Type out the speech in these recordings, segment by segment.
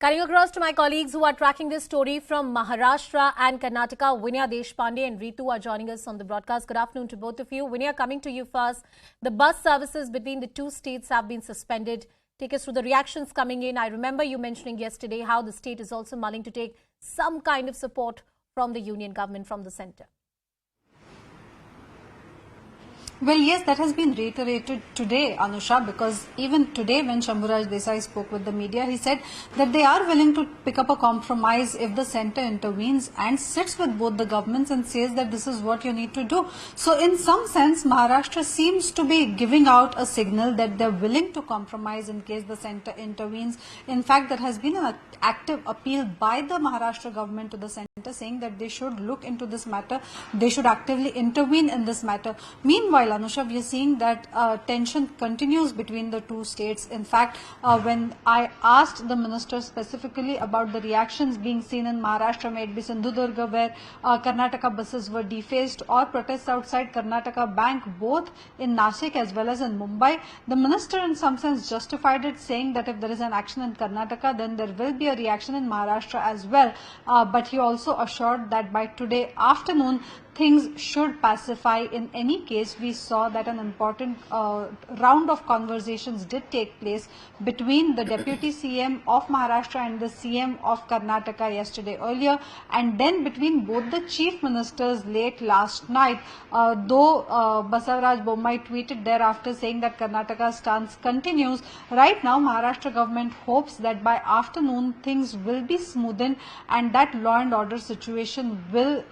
Cutting across to my colleagues who are tracking this story from Maharashtra and Karnataka, Vinaya Deshpande and Ritu are joining us on the broadcast. Good afternoon to both of you. Vinaya, coming to you first. The bus services between the two states have been suspended. Take us through the reactions coming in. I remember you mentioning yesterday how the state is also mulling to take some kind of support from the union government, from the centre. Well, yes, that has been reiterated today, Anusha, because even today when Shambhuraj Desai spoke with the media, he said that they are willing to pick up a compromise if the centre intervenes and sits with both the governments and says that this is what you need to do. So in some sense, Maharashtra seems to be giving out a signal that they're willing to compromise in case the centre intervenes. In fact, there has been an active appeal by the Maharashtra government to the centre saying that they should look into this matter, they should actively intervene in this matter. Meanwhile, Anusha, we are seeing that tension continues between the two states. In fact, when I asked the minister specifically about the reactions being seen in Maharashtra, may it be Sindhudurga, where Karnataka buses were defaced, or protests outside Karnataka Bank, both in Nashik as well as in Mumbai, the minister in some sense justified it, saying that if there is an action in Karnataka, then there will be a reaction in Maharashtra as well. But he also assured that by today afternoon, things should pacify. In any case, we saw that an important round of conversations did take place between the Deputy CM of Maharashtra and the CM of Karnataka yesterday earlier, and then between both the chief ministers late last night, though Basavaraj Bommai tweeted thereafter saying that Karnataka's stance continues. Right now, Maharashtra government hopes that by afternoon things will be smoothened and that law and order situation will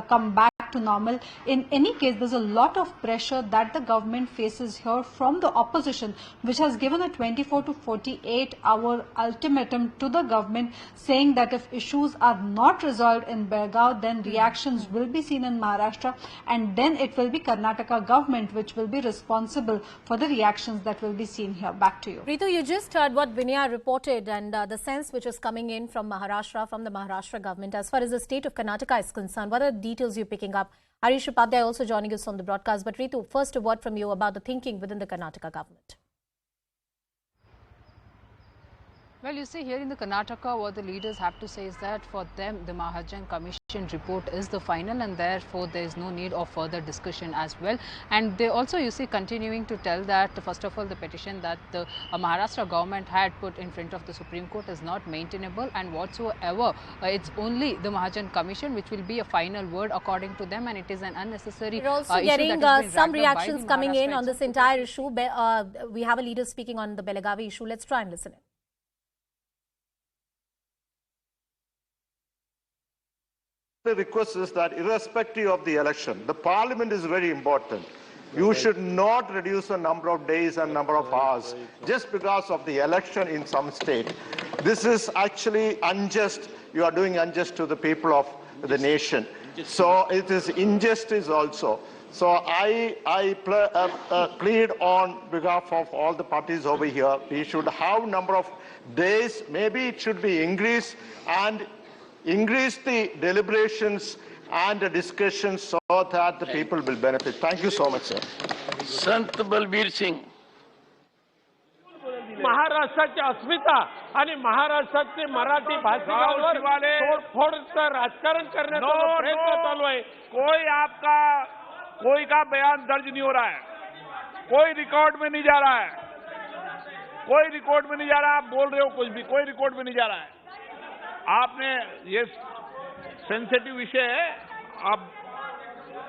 come back to normal. In any case, there's a lot of pressure that the government faces here from the opposition, which has given a 24 to 48 hour ultimatum to the government, saying that if issues are not resolved in Belagavi, then reactions will be seen in Maharashtra, and then it will be Karnataka government which will be responsible for the reactions that will be seen here. Back to you. Ritu, you just heard what Vinaya reported and the sense which is coming in from Maharashtra, from the Maharashtra government. As far as the state of Karnataka is concerned, what are the details you're picking up? Harish Upadhyay also joining us on the broadcast. But Ritu, first a word from you about the thinking within the Karnataka government. Well, you see, here in the Karnataka, what the leaders have to say is that for them, the Mahajan Commission report is the final, and therefore there is no need of further discussion as well. And they also, you see, continuing to tell that, first of all, the petition that the Maharashtra government had put in front of the Supreme Court is not maintainable, and whatsoever, it's only the Mahajan Commission which will be a final word according to them, and it is an unnecessary We're also getting some reactions coming in on this entire issue. We have a leader speaking on the Belagavi issue. Let's try and listen in. The request is that irrespective of the election, the parliament is very important. You should not reduce the number of days and number of hours just because of the election in some state. This is actually unjust. You are doing unjust to the people of the nation. So it is injustice also. So I plead on behalf of all the parties over here. We should have number of days. Maybe it should be increased, and increase the deliberations and the discussions so that the people will benefit. Thank you so much, sir. संत बलबीर सिंह. महाराष्ट्राची अस्मिता आणि महाराष्ट्राचे मराठी भाषिकांवर तोडफोडचं राजकारण करण्याचा प्रयत्न चालू आहे. कोई का बयान दर्ज नहीं हो रहा है, कोई रिकॉर्ड में नहीं जा रहा है, कोई रिकॉर्ड में नहीं जा रहा है. आप बोल रहे हो कुछ भी, कोई रिकॉर्ड में नहीं जा रहा है. आपने ये सेंसिटिव विषय है, अब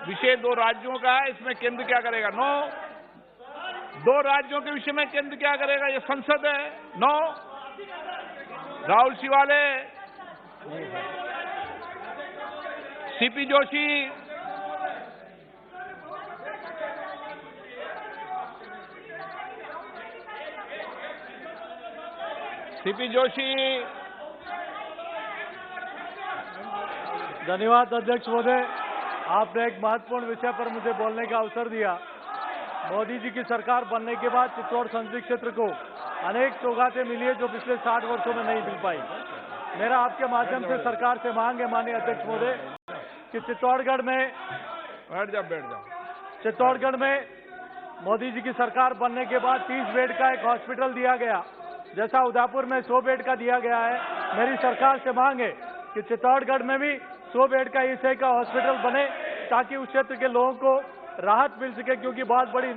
विषय दो राज्यों का है, इसमें केंद्र क्या करेगा? नो. दो राज्यों के विषय में केंद्र क्या करेगा? ये संसद है. नो. राहुल शिवाले, सीपी जोशी, धन्यवाद अध्यक्ष महोदय, आपने एक महत्वपूर्ण विषय पर मुझे बोलने का अवसर दिया. मोदी जी की सरकार बनने के बाद चित्तौड़ संसदीय क्षेत्र को अनेक सौगातें मिली है जो पिछले 60 वर्षों में नहीं मिल पाई. मेरा आपके माध्यम से सरकार से मांग है, माननीय अध्यक्ष महोदय, कि चित्तौड़गढ़ में मोदी जी की सरकार बनने के बाद 30 बेड का एक हॉस्पिटल दिया गया, जैसा उदयपुर में 100 बेड का दिया गया है, मेरी सरकार से मांग है कि चित्तौड़गढ़ में भी 100 बेड का ईएसआई का हॉस्पिटल बने ताकि उस क्षेत्र के लोगों को राहत मिल सके, क्योंकि बहुत बड़ी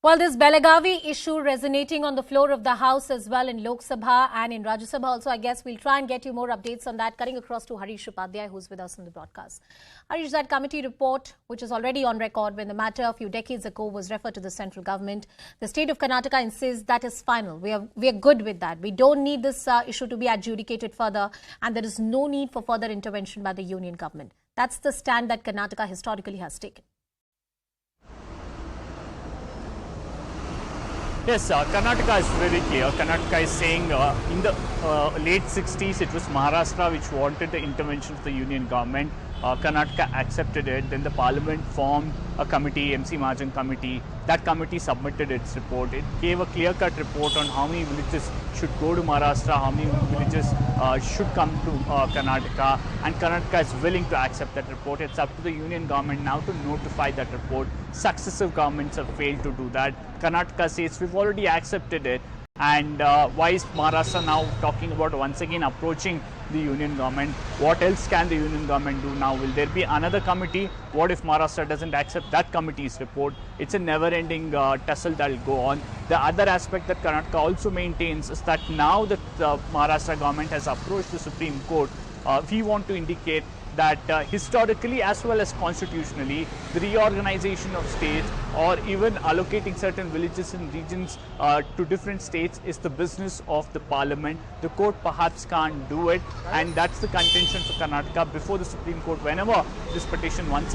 Well, this Belagavi issue resonating on the floor of the House as well in Lok Sabha and in Rajya Sabha also. I guess we'll try and get you more updates on that. Cutting across to Harish Upadhyay, who's with us on the broadcast. Harish, that committee report, which is already on record when the matter a few decades ago was referred to the central government, the state of Karnataka insists that is final. We are good with that. We don't need this issue to be adjudicated further, and there is no need for further intervention by the union government. That's the stand that Karnataka historically has taken. Yes, Karnataka is very clear. Karnataka is saying in the late 60s it was Maharashtra which wanted the intervention of the union government. Karnataka accepted it. Then the parliament formed a committee, MC Mahajan committee. That committee submitted its report. It gave a clear-cut report on how many villages should go to Maharashtra, how many villages should come to Karnataka, and Karnataka is willing to accept that report. It's up to the union government now to notify that report. Successive governments have failed to do that. Karnataka says we've already accepted it. And why is Maharashtra now talking about once again approaching the union government? What else can the union government do now? Will there be another committee? What if Maharashtra doesn't accept that committee's report? It's a never-ending tussle that will go on. The other aspect that Karnataka also maintains is that now that the Maharashtra government has approached the Supreme Court, we want to indicate that historically as well as constitutionally, the reorganization of states or even allocating certain villages and regions to different states is the business of the parliament. The court perhaps can't do it, and that's the contention for Karnataka before the Supreme Court. Whenever this petition once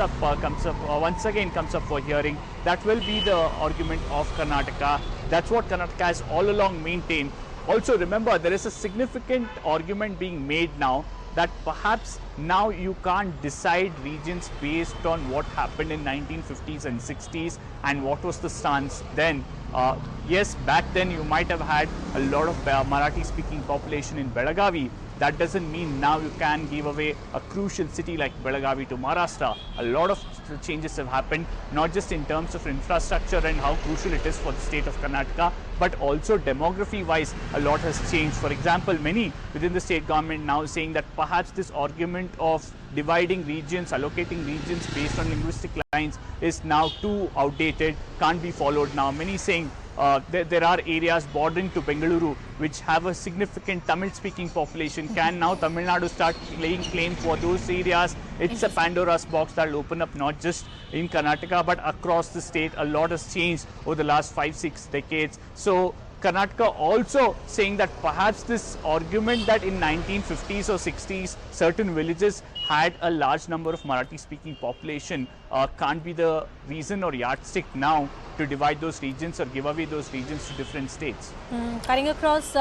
again comes up for hearing, that will be the argument of Karnataka. That's what Karnataka has all along maintained. Also remember, there is a significant argument being made now that perhaps now you can't decide regions based on what happened in 1950s and 60s and what was the stance then. Yes, back then you might have had a lot of Marathi speaking population in Belagavi. That doesn't mean now you can give away a crucial city like Belagavi to Maharashtra. A lot of changes have happened, not just in terms of infrastructure and how crucial it is for the state of Karnataka, but also demography-wise, a lot has changed. For example, many within the state government now saying that perhaps this argument of dividing regions, allocating regions based on linguistic lines is now too outdated, can't be followed now. Many saying there are areas bordering to Bengaluru which have a significant Tamil-speaking population. Can now Tamil Nadu start laying claim for those areas? It's a Pandora's box that will open up not just in Karnataka but across the state. A lot has changed over the last 5-6 decades. So Karnataka also saying that perhaps this argument that in 1950s or 60s certain villages had a large number of Marathi speaking population can't be the reason or yardstick now to divide those regions or give away those regions to different states. Cutting across